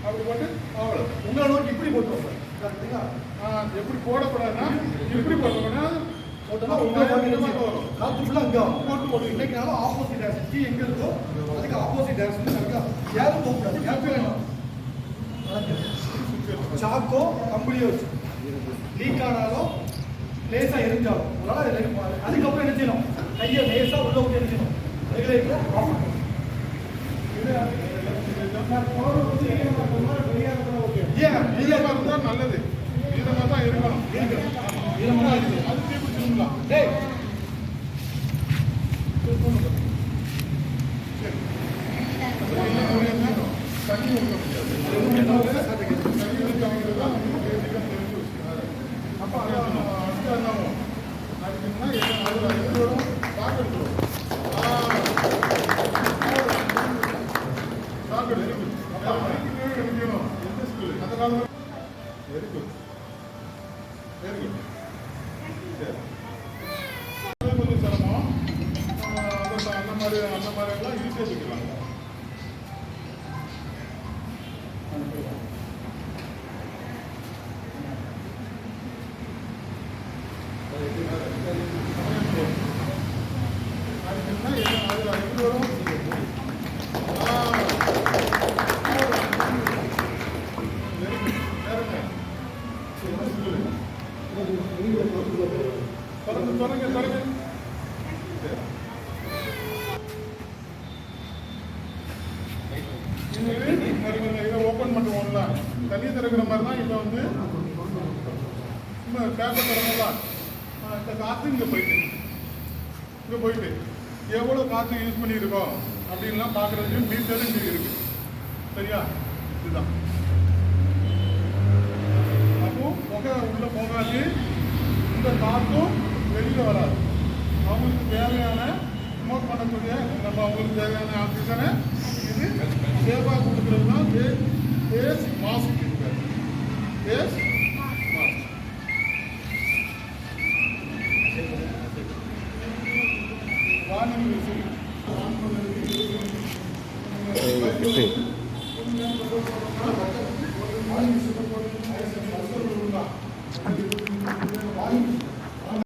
அப்படி போட்டு அவ்வளோ உங்களை நோக்கி இப்படி போட்டுருவோம் கரெக்டுங்களா? எப்படி போடக்கூடாதுன்னா இப்படி போட்டோம்னா காற்று ஃபுல்லாக அங்கே போட்டு போடுவோம். இன்னைக்குனாலும் ஆப்போசிட் டேரக்ஷன் டீ எங்கே இருக்கோ அதுக்கு ஆப்போசிட் டேரக்ஷன் யாரும் போகக்கூடாது. யாருக்கும் வேணும் சாக்கோ கம்பளியோ வச்சு லீக் ஆனாலும் லேசாக எரிஞ்சாலும் அதுக்கப்புறம் என்ன செய்யணும்? கையை லேசாக உள்ள விட்டு எரிஞ்சிடும். ரெகுலேட்டர் ஆஃப் பண்ணும். நல்லது. ஈரமாக தான் இருக்கணும். ஈரமாக இருக்குது. அது தீப்பிடிச்சிருக்கலாம். தண்ணி ஊற்ற முடியாது. தண்ணி ஊற்றி அவங்களுக்கு தான் அப்போ அடுத்து என்னவும் அதுக்குன்னா எதுவும் சாக்கெடுக்கிறோம். சாக்கெடு எடுக்கணும். எந்த ஸ்கூலு அந்த காலம் வெரி குட் வெரி குட். சரி கொஞ்சம் சிரமம். அந்த மாதிரியெல்லாம் ஈஸியாக வச்சுக்கலாம். இதை ஓப்பன் பண்ணுவோம்ல தண்ணி திறக்கிற மாதிரி தான் இதை வந்து பேப்பர் திறக்கலாம். இந்த காற்று இங்கே போயிட்டு எவ்வளோ காற்று யூஸ் பண்ணியிருக்கோம் அப்படின்லாம் பார்க்குறதுக்கு மீட்டர் இங்கே இருக்குது. சரியா? இதுதான். அப்போ புகை உள்ளே போகாது, இந்த காற்றும் வெளியில் வராது. அவங்களுக்கு தேவையான ஸ்மோக் பண்ணக்கூடிய அவங்களுக்கு தேவையான ஆக்சிஜனை இது சேவாக கொடுக்குறது தான் face mask. Face mask warning warning